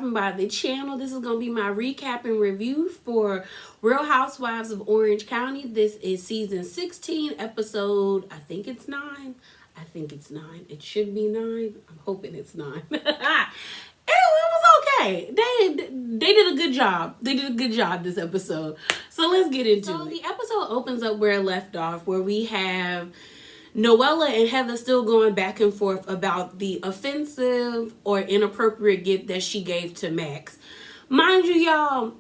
stopping by the channel. This is going to be my recap and review for Real Housewives of Orange County. This is season 16, episode, I think it's 9. I think it's 9. It should be 9. I'm hoping it's 9. It was okay. They did a good job. They did a good job this episode. So let's get into it. So the episode opens up where it left off, where we have Noella and Heather still going back and forth about the offensive or inappropriate gift that she gave to Max. Mind you, y'all,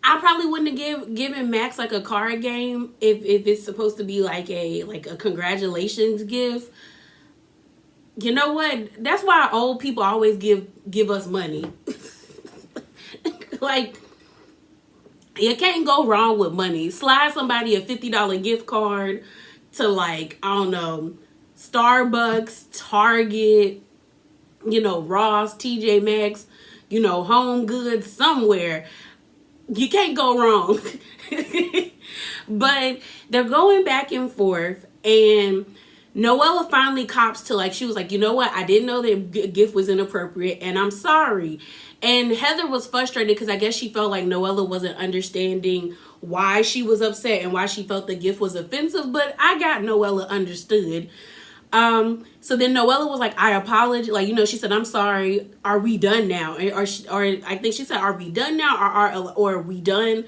I probably wouldn't have given Max like a card game if it's supposed to be like a congratulations gift. You know what? That's why old people always give us money. Like, you can't go wrong with money. Slide somebody a $50 gift card to, like, I don't know, Starbucks, Target, Ross, TJ Maxx, Home Goods, somewhere. You can't go wrong. But they're going back and forth, and Noella finally cops to, like, she was like, you know what? I didn't know that gift was inappropriate, and I'm sorry. And Heather was frustrated because I guess she felt like Noella wasn't understanding why she was upset and why she felt the gift was offensive. But I got Noella understood. So then Noella was like, I apologize. Like, she said, I'm sorry. Are we done now? Or I think she said, are we done now? Or are we done?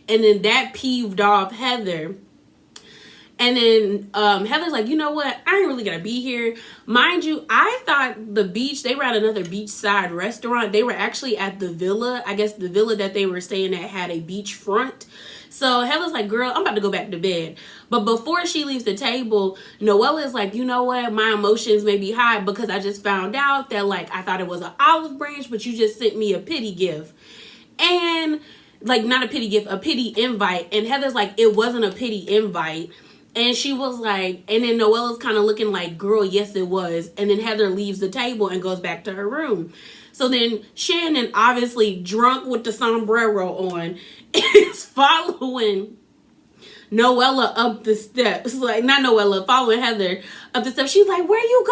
And then that peeved off Heather. And then Heather's like, you know what? I ain't really gonna be here. Mind you, I thought the beach, they were at another beachside restaurant. They were actually at the villa. I guess the villa that they were staying at had a beach front. So Heather's like, girl, I'm about to go back to bed. But before she leaves the table, Noella is like, you know what? My emotions may be high because I just found out that, like, I thought it was an olive branch, but you just sent me a pity gift. And, like, not a pity gift, a pity invite. And Heather's like, it wasn't a pity invite. And she was like, and then Noella's kind of looking like, girl, yes, it was. And then Heather leaves the table and goes back to her room. So then Shannon, obviously drunk with the sombrero on, is following Noella up the steps. Like, not Noella, following Heather up the steps. She's like, where you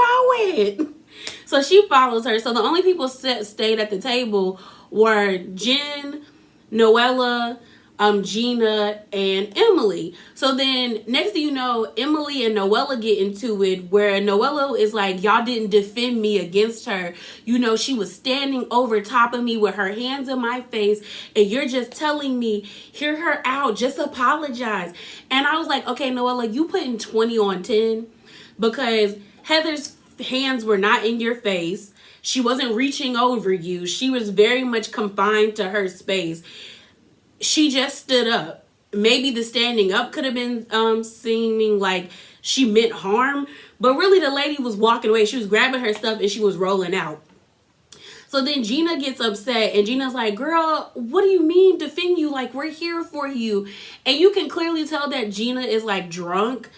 going? So she follows her. So the only people stayed at the table were Jen, Noella, Gina, and Emily. So then next thing you know, Emily and Noella get into it, where Noella is like, y'all didn't defend me against her. She was standing over top of me with her hands in my face, and you're just telling me, hear her out, just apologize. And I was like, okay, Noella, you putting 20 on 10 because Heather's hands were not in your face. She wasn't reaching over you. She was very much confined to her space. She just stood up. Maybe the standing up could have been seeming like she meant harm, but really the lady was walking away. She was grabbing her stuff and she was rolling out. So then Gina gets upset, and Gina's like, girl, what do you mean defend you? Like, we're here for you. And you can clearly tell that Gina is, like, drunk,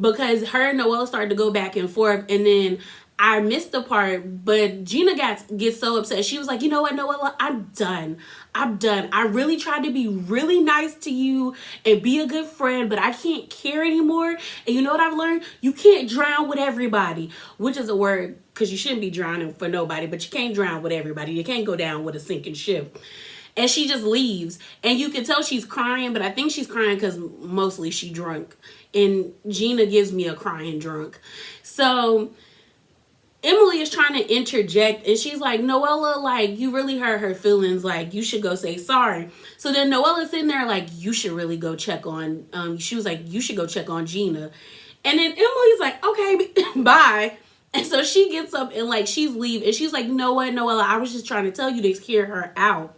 because her and Noella started to go back and forth. And then I missed the part, but Gina gets so upset. She was like, you know what, Noella, I'm done. I really tried to be really nice to you and be a good friend, but I can't care anymore. And you know what I've learned? You can't drown with everybody, which is a word, because you shouldn't be drowning for nobody, but you can't drown with everybody. You can't go down with a sinking ship. And she just leaves. And you can tell she's crying, but I think she's crying because mostly she drunk. And Gina gives me a crying drunk. So Emily is trying to interject, and she's like, Noella, like, you really hurt her feelings. Like, you should go say sorry. So then Noella's sitting there like, you should really go check on, she was like, you should go check on Gina. And then Emily's like, okay, bye. And so she gets up and, like, she's leaving. And she's like, you know what, Noella, I was just trying to tell you to hear her out.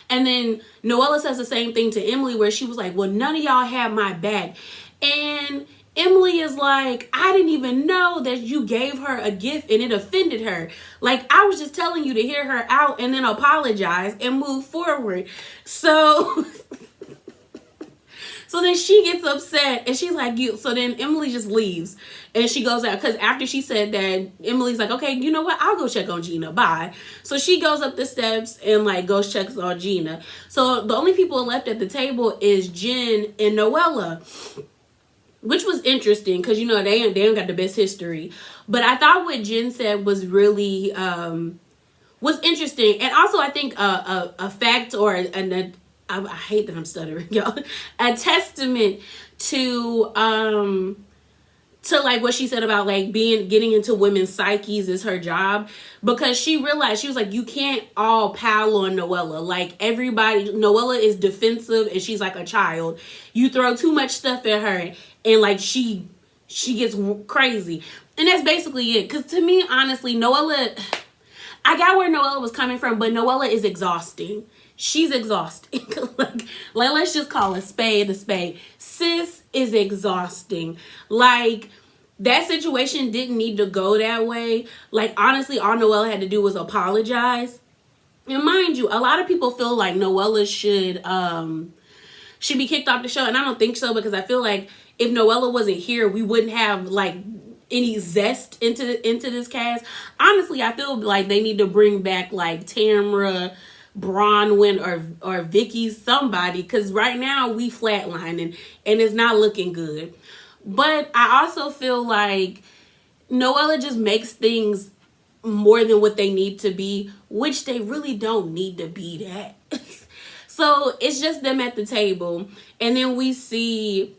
And then Noella says the same thing to Emily, where she was like, well, none of y'all had my back. And Emily is like, I didn't even know that you gave her a gift and it offended her. Like, I was just telling you to hear her out and then apologize and move forward. So then she gets upset and she's like, so then Emily just leaves and she goes out, because after she said that, Emily's like, okay, you know what? I'll go check on Gina. Bye. So she goes up the steps and, like, goes checks on Gina. So the only people left at the table is Jen and Noella, which was interesting because, they ain't got the best history. But I thought what Jen said was really was interesting. And also I think a fact or I hate that I'm stuttering, y'all. A testament to like what she said about like getting into women's psyches is her job, because she realized, she was like, you can't all pile on Noella. Like everybody, Noella is defensive and she's like a child. You throw too much stuff at her and like she gets crazy. And that's basically it. Because to me, honestly, Noella, I got where Noella was coming from, but Noella is exhausting. She's exhausting. like let's just call a spade a spade. Sis is exhausting. Like, that situation didn't need to go that way. Like, honestly, all Noella had to do was apologize. And mind you, a lot of people feel like Noella should be kicked off the show, and I don't think so, because I feel like if Noella wasn't here, we wouldn't have like any zest into this cast. Honestly, I feel like they need to bring back like Tamra, Bronwyn, or Vicky, somebody, because right now we flatlining and it's not looking good. But I also feel like Noella just makes things more than what they need to be, which they really don't need to be that. So it's just them at the table, and then we see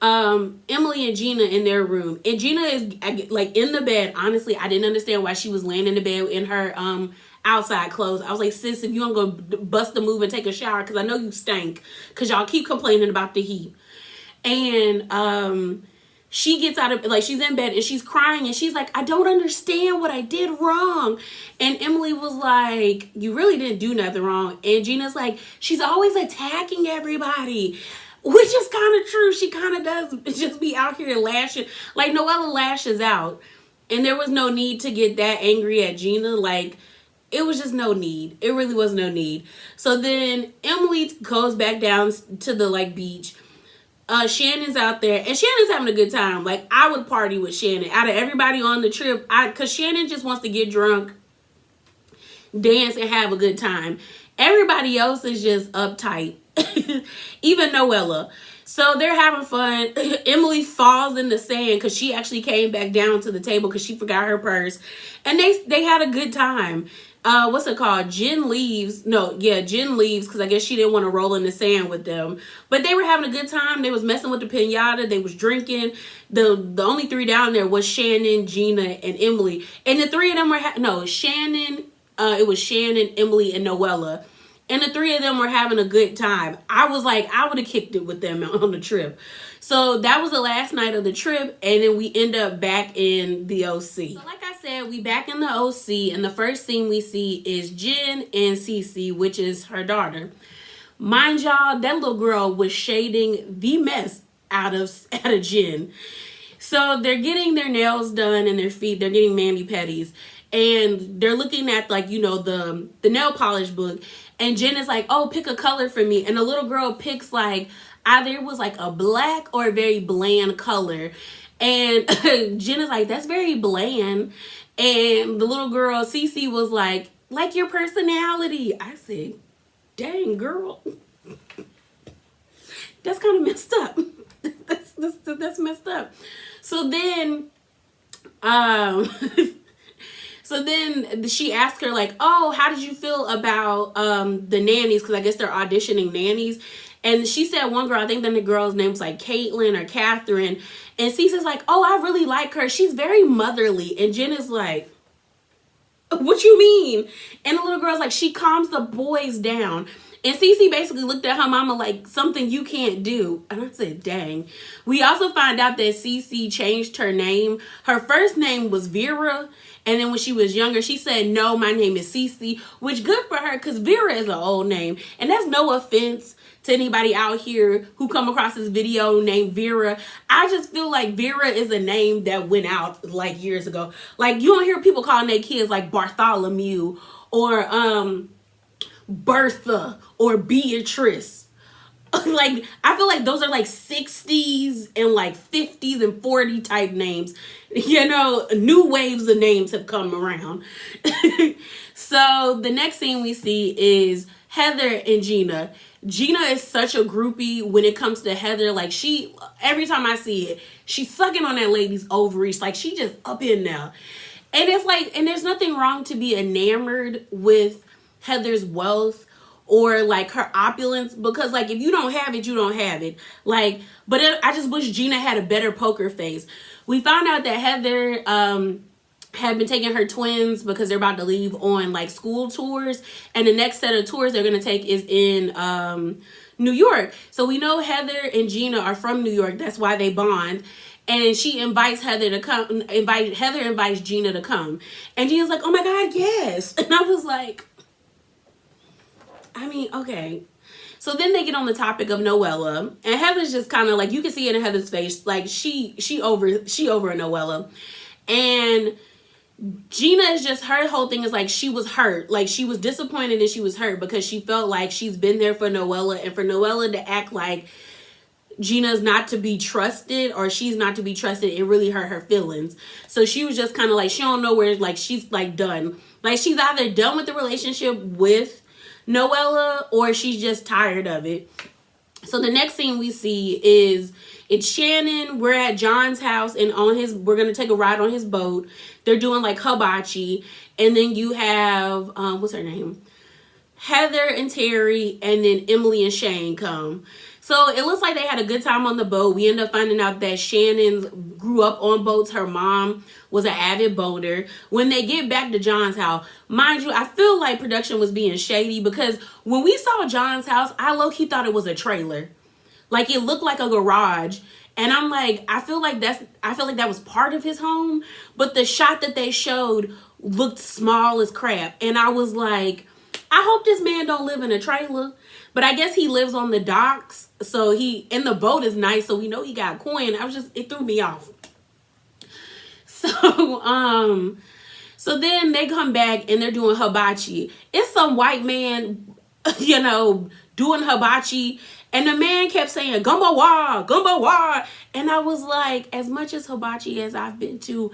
Emily and Gina in their room, and Gina is like in the bed. Honestly, I didn't understand why she was laying in the bed in her outside clothes. I was like, sis, if you don't go bust a move and take a shower, because I know you stink, because y'all keep complaining about the heat. And she gets out of, like, she's in bed and she's crying and she's like, I don't understand what I did wrong. And Emily was like, you really didn't do nothing wrong. And Gina's like, she's always attacking everybody, which is kind of true. She kind of does just be out here lashing. Like, Noella lashes out, and there was no need to get that angry at Gina. Like, it was just no need. It really was no need. So then Emily goes back down to the like beach. Shannon's out there, and Shannon's having a good time. Like, I would party with Shannon. Out of everybody on the trip, because Shannon just wants to get drunk, dance, and have a good time. Everybody else is just uptight. Even Noella. So they're having fun. Emily falls in the sand because she actually came back down to the table because she forgot her purse. And they had a good time. What's it called? Jen leaves because I guess she didn't want to roll in the sand with them. But they were having a good time. They was messing with the pinata. They was drinking. The only three down there was Shannon, Gina, and Emily. And the three of them were Shannon. It was Shannon, Emily, and Noella. And the three of them were having a good time. I was like, I would have kicked it with them on the trip. So that was the last night of the trip. And then we end up back in the OC. So like I said, we back in the OC. And the first scene we see is Jen and Cece, which is her daughter. Mind y'all, that little girl was shading the mess out of Jen. So they're getting their nails done and their feet. They're getting mani-pedis. And they're looking at, like, you know, the nail polish book. And Jen is like, oh, pick a color for me. And the little girl picks, like, either it was like a black or a very bland color. And Jen is like, that's very bland. And the little girl, Cece, was like your personality. I said, dang, girl. That's kind of messed up. That's messed up. So then, So then she asked her, like, oh, how did you feel about the nannies? Because I guess they're auditioning nannies. And she said one girl, I think then the girl's name was like Caitlin or Catherine. And Cece's like, oh, I really like her. She's very motherly. And Jen is like, what you mean? And the little girl's like, she calms the boys down. And Cece basically looked at her mama like, something you can't do. And I said, dang. We also find out that Cece changed her name. Her first name was Vera. And then when she was younger, she said, no, my name is Cece. Which good for her, because Vera is an old name. And that's no offense to anybody out here who come across this video named Vera. I just feel like Vera is a name that went out like years ago. Like, you don't hear people calling their kids like Bartholomew or Bertha or Beatrice. Like, I feel like those are like 60s and like 50s and 40 type names. You know, new waves of names have come around. So the next thing we see is Heather and Gina. Gina is such a groupie when it comes to Heather. Like, every time I see it, she's sucking on that lady's ovaries. Like, she just up in there. And it's like, and there's nothing wrong to be enamored with Heather's wealth or like her opulence, because like if you don't have it, you don't have it. Like, but I just wish Gina had a better poker face. We found out that Heather had been taking her twins because they're about to leave on like school tours, and the next set of tours they're gonna take is in New York. So we know Heather and Gina are from New York. That's why they bond. And she invites Heather to come. Heather invites Gina to come, and Gina's like, "Oh my God, yes!" And I was like, I mean, okay. So then they get on the topic of Noella, and Heather's just kind of like, you can see it in Heather's face, like she over Noella, and Gina is just, her whole thing is like she was hurt, like she was disappointed and she was hurt because she felt like she's been there for Noella, and for Noella to act like Gina's not to be trusted or she's not to be trusted, it really hurt her feelings. So she was just kind of like, she don't know where, like she's like done, like she's either done with the relationship with Noella or she's just tired of it. So the next scene we see is it's Shannon. We're at John's house, and we're gonna take a ride on his boat. They're doing like hibachi, and then you have what's her name, Heather and Terry, and then Emily and Shane come. So it looks like they had a good time on the boat. We end up finding out that Shannon grew up on boats. Her mom was an avid boater. When they get back to John's house, mind you, I feel like production was being shady because when we saw John's house, I low-key thought it was a trailer. Like it looked like a garage. And I'm like, I feel like that was part of his home. But the shot that they showed looked small as crap. And I was like, I hope this man don't live in a trailer. But I guess he lives on the docks. So and the boat is nice. So we know he got coin. It threw me off. So, so then they come back and they're doing hibachi. It's some white man, doing hibachi. And the man kept saying, gumbo wa, gumbo wa. And I was like, as much as hibachi as I've been to,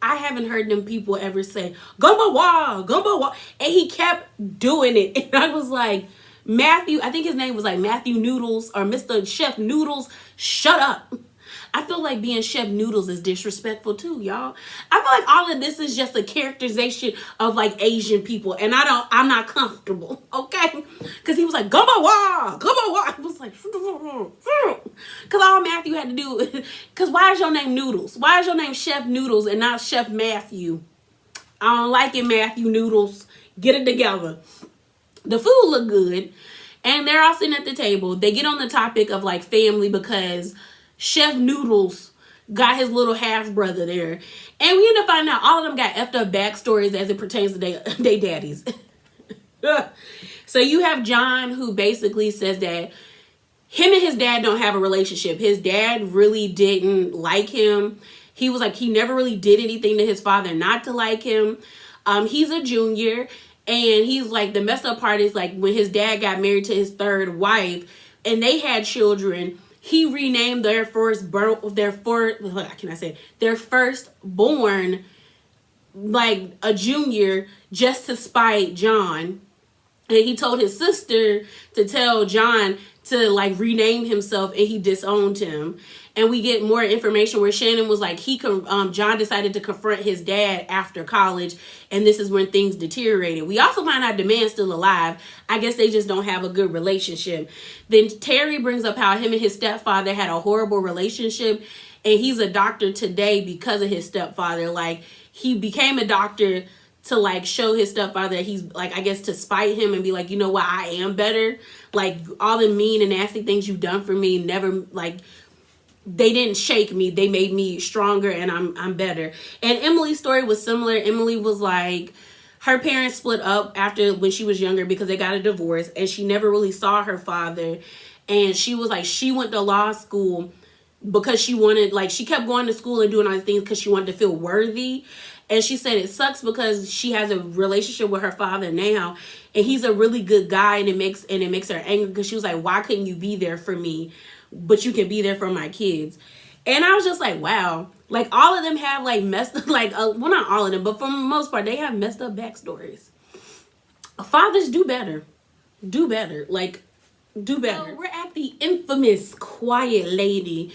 I haven't heard them people ever say, gumbo wa, gumbo wa. And he kept doing it. And I was like, Matthew, I think his name was like Matthew Noodles or Mr. Chef Noodles, shut up. I feel like being Chef Noodles is disrespectful too, y'all. I feel like all of this is just a characterization of like Asian people, and I'm not comfortable, okay? Because he was like, gumbo wa, gumbo wa. I was like, because all Matthew had to do, because why is your name Noodles? Why is your name Chef Noodles and not Chef Matthew? I don't like it, Matthew Noodles. Get it together. The food looked good, and they're all sitting at the table. They get on the topic of like family because Chef Noodles got his little half brother there, and we end up finding out all of them got effed up backstories as it pertains to their daddies. So you have John, who basically says that him and his dad don't have a relationship. His dad really didn't like him. He was like, he never really did anything to his father not to like him. He's a junior. And he's like, the messed up part is like when his dad got married to his third wife and they had children, he renamed their firstborn like a junior just to spite John. And he told his sister to tell John to like rename himself, and he disowned him. And we get more information where Shannon was like, John decided to confront his dad after college, and this is when things deteriorated. We also find out the man's still alive. I guess they just don't have a good relationship. Then Terry brings up how him and his stepfather had a horrible relationship, and he's a doctor today because of his stepfather. Like, he became a doctor to like show his stepfather that he's like, I guess to spite him and be like, you know what, I am better. Like, all the mean and nasty things you've done for me never, like, they didn't shake me. They made me stronger, and I'm better. And Emily's story was similar. Emily was like, her parents split up when she was younger because they got a divorce, and she never really saw her father. And she was like, she went to law school because she wanted, like, she kept going to school and doing all these things because she wanted to feel worthy. And she said it sucks because she has a relationship with her father now, and he's a really good guy, and it makes her angry because she was like, why couldn't you be there for me, but you can be there for my kids? And I was just like, wow, like all of them have like messed up, like well, not all of them, but for the most part, they have messed up backstories. Fathers do better, like do better. So we're at the infamous Quiet Lady.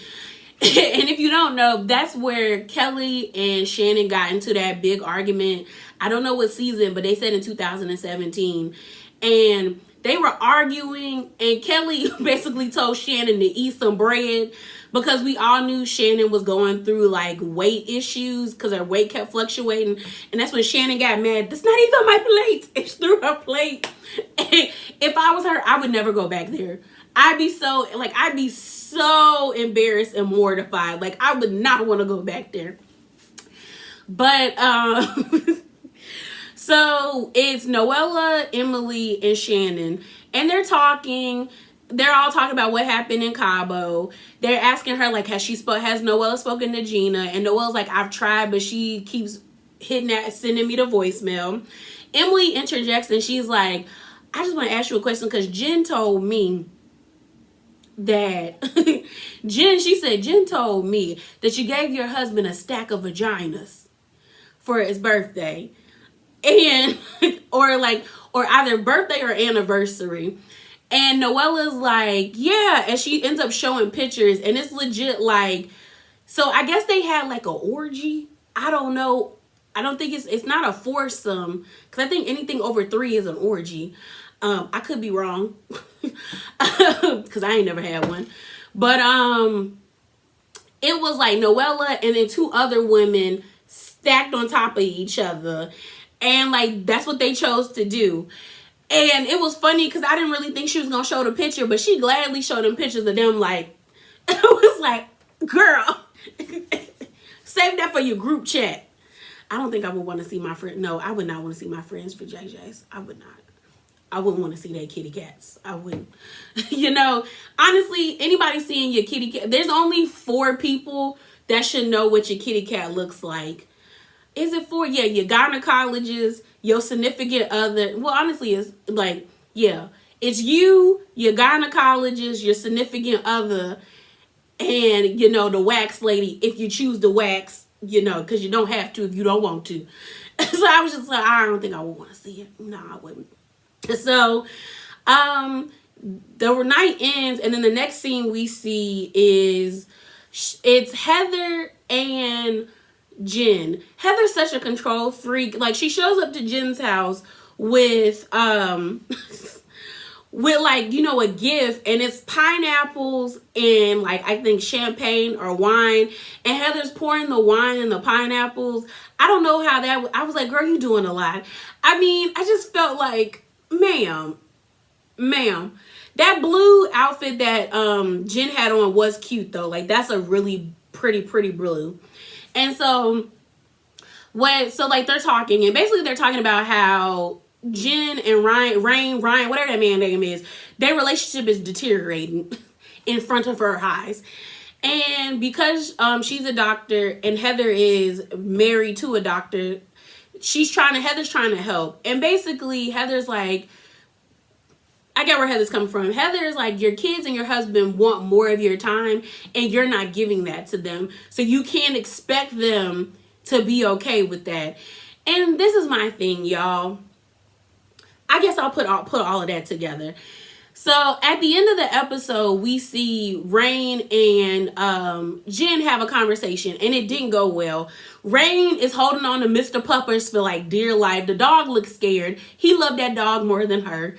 And if you don't know, that's where Kelly and Shannon got into that big argument. I don't know what season, but they said in 2017. And they were arguing, and Kelly basically told Shannon to eat some bread because we all knew Shannon was going through like weight issues because her weight kept fluctuating. And that's when Shannon got mad. That's not even my plate. It's through her plate. And if I was her, I would never go back there. I'd be so embarrassed and mortified. Like, I would not want to go back there. But so it's Noella, Emily, and Shannon, and they're talking. They're all talking about what happened in Cabo. They're asking her, like, has Noella spoken to Gina? And Noella's like, I've tried, but she keeps sending me the voicemail. Emily interjects, and she's like, I just want to ask you a question because Jen told me that Jen told me that you gave your husband a stack of vaginas for his birthday, and or either birthday or anniversary. And Noella's like, yeah, and she ends up showing pictures, and it's legit. Like, so I guess they had like a orgy. I don't know. I don't think it's not a foursome, because I think anything over 3 is an orgy. I could be wrong because I ain't never had one. But it was like Noella and then 2 other women stacked on top of each other. And like, that's what they chose to do. And it was funny because I didn't really think she was going to show the picture, but she gladly showed them pictures of them. Like, it was like, girl, save that for your group chat. I don't think I would want to see my friend. No, I would not want to see my friends for JJs. I would not. I wouldn't want to see their kitty cats. I wouldn't. You know, honestly, anybody seeing your kitty cat, there's only 4 people that should know what your kitty cat looks like. Is it 4? Yeah, your gynecologist, your significant other. Well, honestly, it's like, yeah, it's you, your gynecologist, your significant other, and, you know, the wax lady, if you choose to wax, you know, because you don't have to if you don't want to. So I was just like, I don't think I would want to see it. No, I wouldn't. So, the night ends, and then the next scene we see is it's Heather and Jen. Heather's such a control freak. Like, she shows up to Jen's house with with like, you know, a gift, and it's pineapples and like, I think champagne or wine, and Heather's pouring the wine and the pineapples. I don't know how that I was like, girl, you doing a lot. I mean, I just felt like, ma'am, that blue outfit that Jen had on was cute though. Like, that's a really pretty blue. And so like, they're talking, and basically they're talking about how Jen and Ryan, whatever that man's name is, their relationship is deteriorating in front of her eyes. And because she's a doctor and Heather is married to a doctor, Heather's trying to help. And basically Heather's like, I get where Heather's coming from. Heather's like, your kids and your husband want more of your time, and you're not giving that to them. So you can't expect them to be okay with that. And this is my thing, y'all. I guess I'll put all of that together. So at the end of the episode, we see Rain and Jen have a conversation, and it didn't go well. Rain is holding on to Mr. Puppers for like dear life. The dog looks scared. He loved that dog more than her.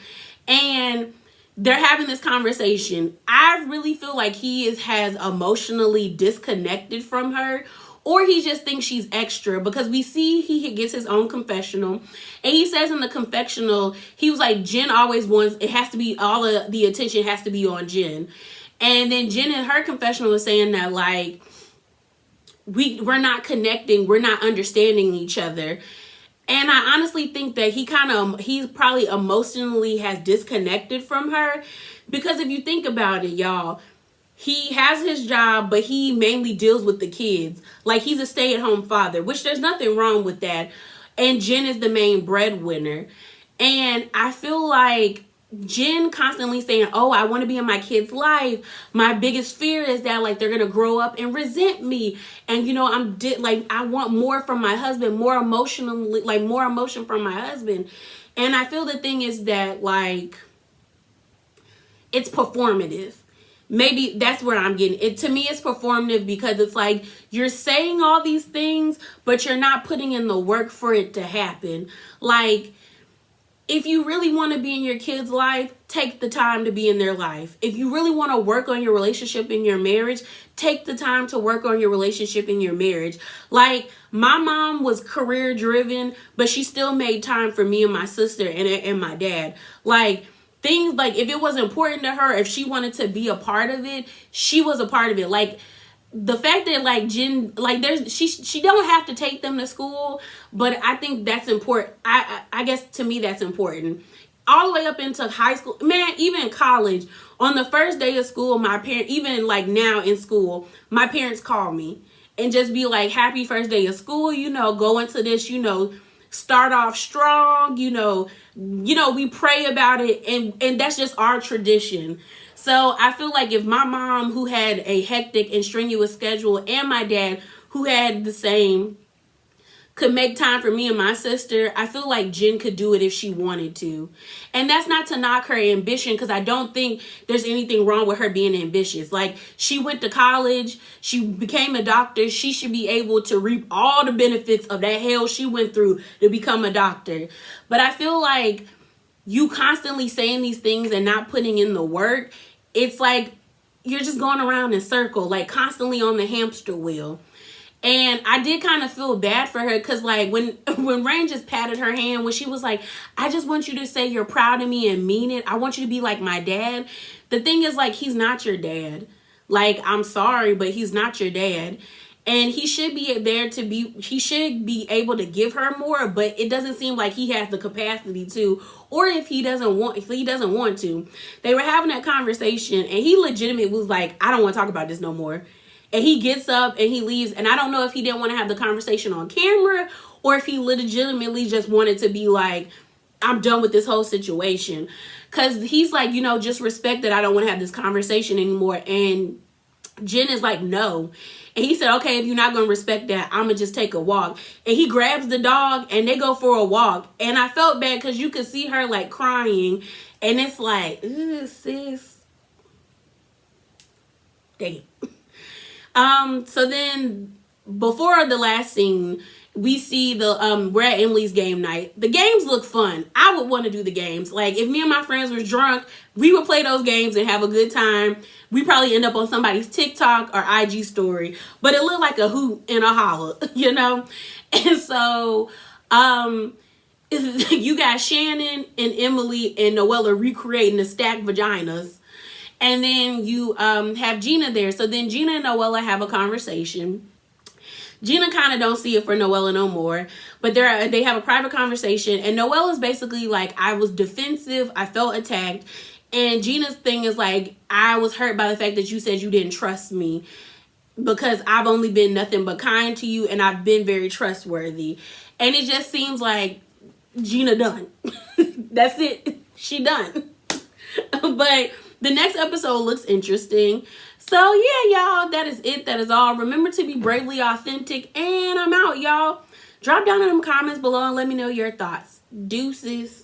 And they're having this conversation. I really feel like he has emotionally disconnected from her, or he just thinks she's extra, because we see he gets his own confessional, and he says in the confessional, he was like, Jen always wants, it has to be, all of the attention has to be on Jen. And then Jen in her confessional was saying that like, we're not connecting, we're not understanding each other. And I honestly think that he probably emotionally has disconnected from her, because if you think about it, y'all, he has his job, but he mainly deals with the kids. Like, he's a stay-at-home father, which there's nothing wrong with that. And Jen is the main breadwinner. And I feel like Jen constantly saying, oh, I want to be in my kid's life. My biggest fear is that like, they're going to grow up and resent me. And, you know, I want more from my husband, more emotion from my husband. And I feel the thing is that like, it's performative. maybe that's where I'm getting it. To me, it's performative because it's like you're saying all these things, but you're not putting in the work for it to happen. Like, if you really want to be in your kid's life, take the time to be in their life. If you really want to work on your relationship in your marriage, take the time to work on your relationship in your marriage. Like, my mom was career driven, but she still made time for me and my sister and my dad. Like, things like, if it was important to her, if she wanted to be a part of it, she was a part of it. Like, the fact that like Jen, like there's she don't have to take them to school, but I think that's important. I guess to me that's important. All the way up into high school, man, even college. On the first day of school, my parents, even like now in school, my parents call me and just be like, "Happy first day of school, go into this, start off strong, we pray about it, and that's just our tradition." So I feel like if my mom, who had a hectic and strenuous schedule, and my dad, who had the same, could make time for me and my sister, I feel like Jen could do it if she wanted to. And that's not to knock her ambition, because I don't think there's anything wrong with her being ambitious. Like, she went to college, she became a doctor, she should be able to reap all the benefits of that hell she went through to become a doctor. But I feel like you constantly saying these things and not putting in the work, it's like you're just going around in circle, like constantly on the hamster wheel. And I did kind of feel bad for her, because like when Rain just patted her hand, when she was like, "I just want you to say you're proud of me and mean it. I want you to be like my dad." The thing is, like, he's not your dad. Like, I'm sorry, but he's not your dad. And he should be there he should be able to give her more, but it doesn't seem like he has the capacity to, or if he doesn't want to. They were having that conversation, and he legitimately was like, "I don't want to talk about this no more." And he gets up and he leaves. And I don't know if he didn't want to have the conversation on camera, or if he legitimately just wanted to be like, "I'm done with this whole situation." Because he's like, just respect that I don't want to have this conversation anymore. And Jen is like, "No." And he said, "Okay, if you're not going to respect that, I'm going to just take a walk." And he grabs the dog and they go for a walk. And I felt bad because you could see her like crying. And it's like, "Ugh, sis." Dang. So then before the last scene, we see we're at Emily's game night. The games look fun. I would want to do the games. Like, if me and my friends were drunk, we would play those games and have a good time. We probably end up on somebody's TikTok or IG story, but it looked like a hoot and a holler, And so, you got Shannon and Emily and Noella recreating the stacked vaginas. And then you have Gina there. So then Gina and Noella have a conversation. Gina kind of don't see it for Noella no more, but they have a private conversation, and Noella's basically like, "I was defensive, I felt attacked," and Gina's thing is like, "I was hurt by the fact that you said you didn't trust me, because I've only been nothing but kind to you, and I've been very trustworthy." And it just seems like Gina done. That's it. She done. But the next episode looks interesting. So yeah, y'all, that is it. That is all. Remember to be bravely authentic, and I'm out, y'all. Drop down in the comments below and let me know your thoughts. Deuces.